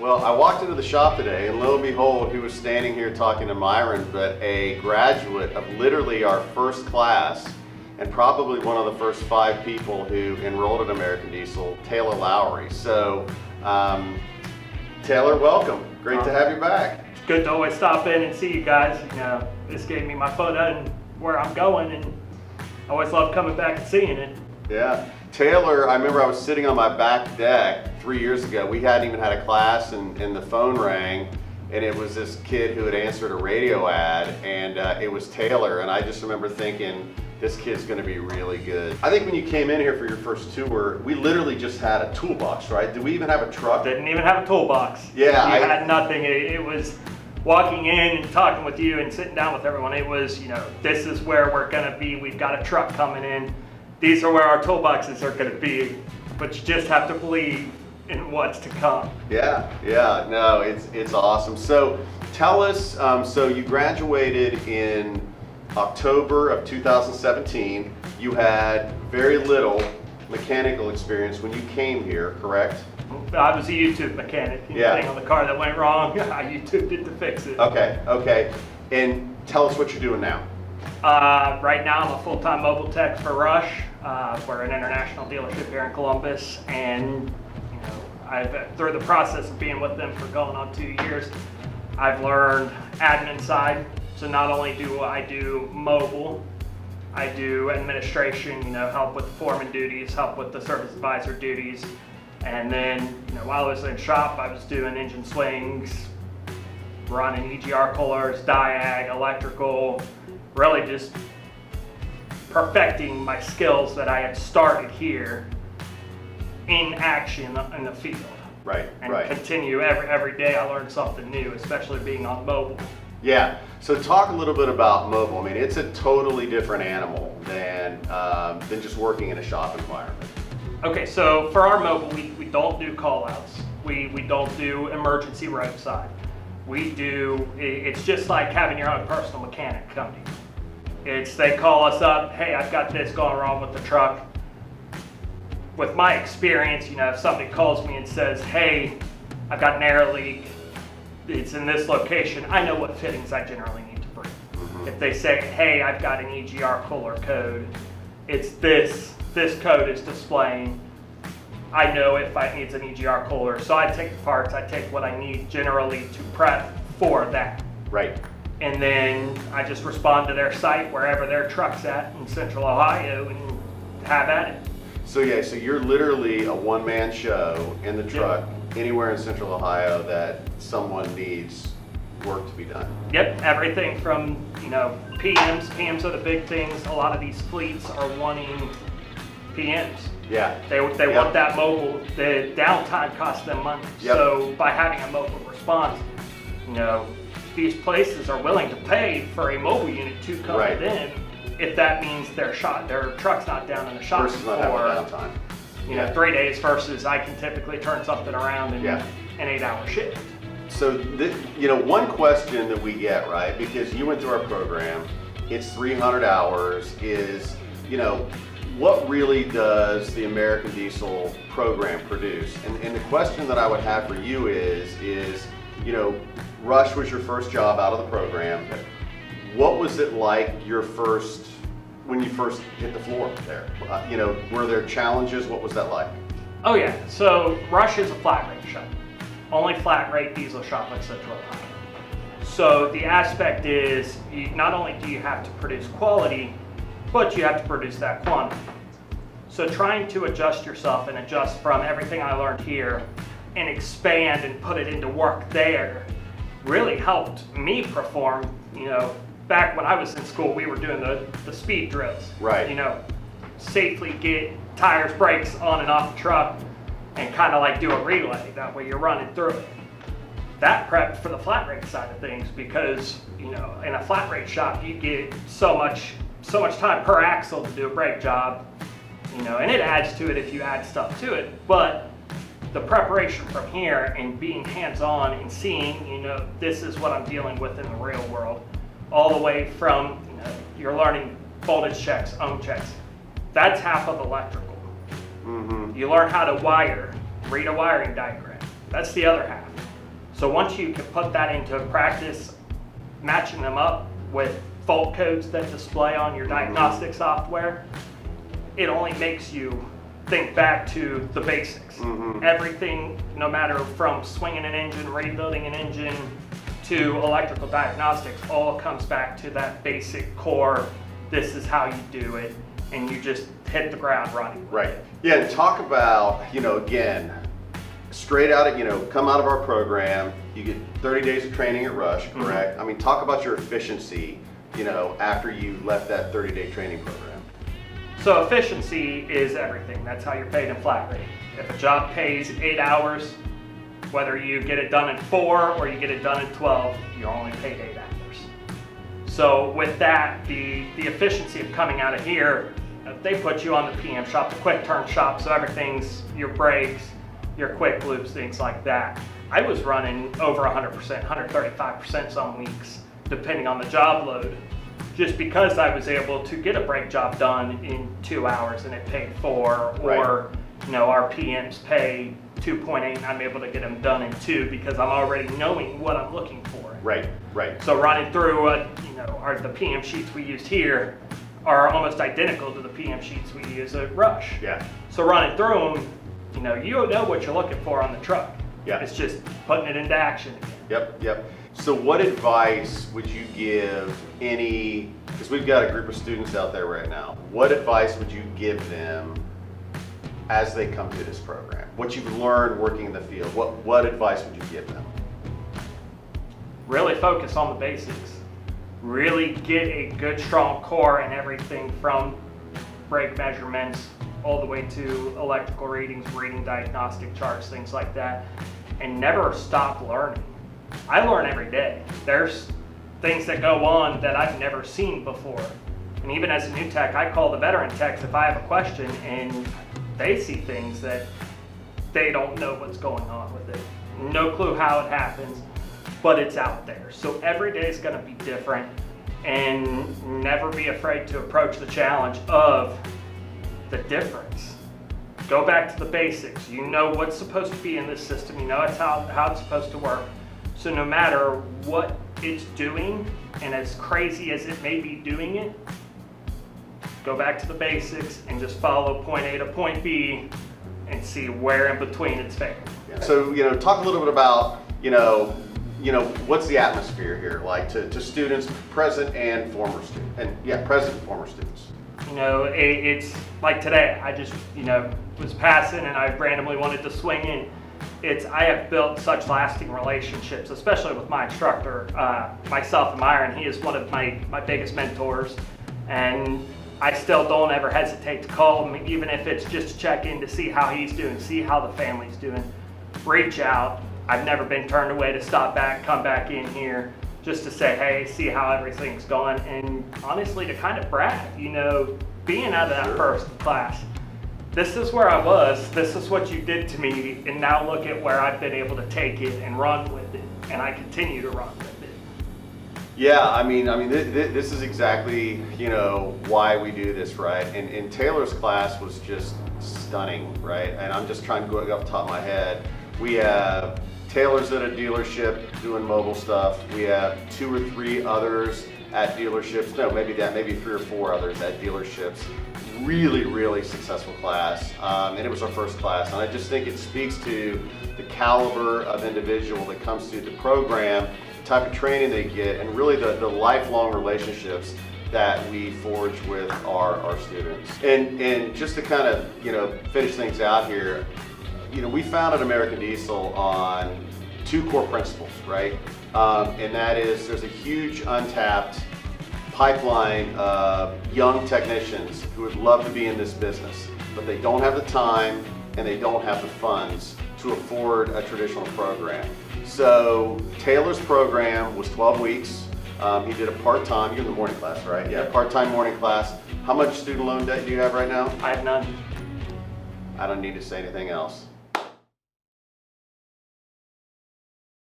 Well, I walked into the shop today, and lo and behold, who was standing here talking to Myron, but a graduate of literally our first class, and probably one of the first 5 people who enrolled at American Diesel, Taylor Lowry. So, Taylor, welcome. Great to have you back. It's good to always stop in and see you guys. This gave me my foot and where I'm going, and I always love coming back and seeing it. Yeah. Taylor, I remember I was sitting on my back deck 3 years ago. We hadn't even had a class, and the phone rang, and it was this kid who had answered a radio ad, and it was Taylor, and I just remember thinking, this kid's gonna be really good. I think when you came in here for your first tour, we literally just had a toolbox, right? Did we even have a truck? Didn't even have a toolbox. Yeah. You had nothing. It was walking in and talking with you and sitting down with everyone. It was, this is where we're gonna be. We've got a truck coming in. These are where our toolboxes are going to be, but you just have to believe in what's to come. Yeah, no, it's awesome. So tell us, so you graduated in October of 2017. You had very little mechanical experience when you came here, correct? I was a YouTube mechanic. Anything on the car that went wrong, I YouTubed it to fix it. Okay. And tell us what you're doing now. Right now I'm a full-time mobile tech for Rush. We're an international dealership here in Columbus, and I've through the process of being with them for going on 2 years, I've learned admin side. So not only do I do mobile, I do administration, help with the foreman duties, help with the service advisor duties, and then while I was in shop, I was doing engine swings, running EGR coolers, diag, electrical, really just perfecting my skills that I had started here in action in the field. Right. Continue every day I learn something new, especially being on mobile. Yeah, so talk a little bit about mobile. I mean, it's a totally different animal than just working in a shop environment. Okay, so for our mobile, we don't do call outs. We don't do emergency roadside. It's just like having your own personal mechanic come to you. They call us up, hey, I've got this going wrong with the truck. With my experience, if somebody calls me and says, hey, I've got an air leak, it's in this location, I know what fittings I generally need to bring. Mm-hmm. If they say, hey, I've got an EGR cooler code, it's this code is displaying, I know if it needs an EGR cooler. So I take the parts, I take what I need generally to prep for that. Right. And then I just respond to their site, wherever their truck's at in Central Ohio, and have at it. So you're literally a one-man show in the truck anywhere in Central Ohio that someone needs work to be done. Yep, everything from PMs. PMs are the big things. A lot of these fleets are wanting PMs. Yeah. They want that mobile. The downtime costs them money. Yep. So by having a mobile response, these places are willing to pay for a mobile unit to come to them if that means their truck's not down in the shop versus not having downtime. 3 days versus I can typically turn something around in an 8-hour shift. So one question that we get, right, because you went through our program, it's 300 hours, is what really does the American Diesel program produce? And the question that I would have for you is Rush was your first job out of the program. What was it like when you first hit the floor there? Were there challenges? What was that like? Oh yeah, so Rush is a flat rate shop. Only flat rate diesel shop in Central Ohio. So the aspect is, not only do you have to produce quality, but you have to produce that quantity. So trying to adjust yourself and adjust from everything I learned here and expand and put it into work there really helped me perform. Back when I was in school, we were doing the speed drills. Right. Safely get tires, brakes on and off the truck and kind of like do a relay. That way you're running through it. That prepped for the flat rate side of things because, in a flat rate shop, you get so much time per axle to do a brake job, and it adds to it if you add stuff to it. But the preparation from here and being hands-on and seeing, this is what I'm dealing with in the real world, all the way from, you're learning voltage checks, ohm checks. That's half of electrical. Mm-hmm. You learn how to wire, read a wiring diagram. That's the other half. So once you can put that into practice, matching them up with fault codes that display on your diagnostic software, it only makes you think back to the basics. Everything, no matter from swinging an engine, rebuilding an engine, to electrical diagnostics, all comes back to that basic core. This is how you do it, and you just hit the ground running. Right. Yeah, and talk about, again, straight out of, come out of our program, you get 30 days of training at Rush, correct? I mean, talk about your efficiency, after you left that 30-day training program. So efficiency is everything. That's how you're paid in flat rate. If a job pays 8 hours, whether you get it done in 4 or you get it done in 12, you're only paid 8 hours. So with that, the efficiency of coming out of here, they put you on the PM shop, the quick turn shop, so everything's your brakes, your quick loops, things like that. I was running over 100%, 135% some weeks, depending on the job load, just because I was able to get a brake job done in 2 hours and it paid 4, or our PMs pay 2.8 and I'm able to get them done in 2 because I'm already knowing what I'm looking for. Right. So running through, the PM sheets we used here are almost identical to the PM sheets we use at Rush. Yeah. So running through them, you know what you're looking for on the truck. Yeah. It's just putting it into action again. Yep. So what advice would you give because we've got a group of students out there right now, what advice would you give them as they come to this program? What you've learned working in the field, what advice would you give them? Really focus on the basics. Really get a good strong core in everything from brake measurements all the way to electrical readings, reading diagnostic charts, things like that, and never stop learning. I learn every day. There's things that go on that I've never seen before. And even as a new tech, I call the veteran techs if I have a question and they see things that they don't know what's going on with it. No clue how it happens, but it's out there. So every day is going to be different, and never be afraid to approach the challenge of the difference. Go back to the basics. You know what's supposed to be in this system. You know it's how it's supposed to work. So no matter what it's doing, and as crazy as it may be doing it, go back to the basics and just follow point A to point B and see where in between it's failing. Yeah. So, talk a little bit about, what's the atmosphere here like to students, present and former students, present and former students. It's like today, I just, was passing and I randomly wanted to swing in. I have built such lasting relationships, especially with my instructor, myself and Myron. He is one of my biggest mentors, and I still don't ever hesitate to call him, even if it's just to check in to see how he's doing, see how the family's doing. Reach out. I've never been turned away to stop back, come back in here, just to say, hey, see how everything's going, and honestly to kind of brag, being out of that first class. This is where I was, this is what you did to me, and now look at where I've been able to take it and run with it, and I continue to run with it. Yeah, I mean, this is exactly, why we do this, right? And Taylor's class was just stunning, right? And I'm just trying to go off the top of my head. We have Taylor's at a dealership doing mobile stuff. We have 2 or 3 others at dealerships. No, maybe 3 or 4 others at dealerships. Really, really successful class, and it was our first class, and I just think it speaks to the caliber of individual that comes through the program, the type of training they get, and really the lifelong relationships that we forge with our students. And just to kind of finish things out here, we founded American Diesel on 2 core principles, right? And that is there's a huge untapped pipeline of young technicians who would love to be in this business, but they don't have the time and they don't have the funds to afford a traditional program. So Taylor's program was 12 weeks. He did a part-time, you're in the morning class, right? Yeah, part-time morning class. How much student loan debt do you have right now? I have none. I don't need to say anything else.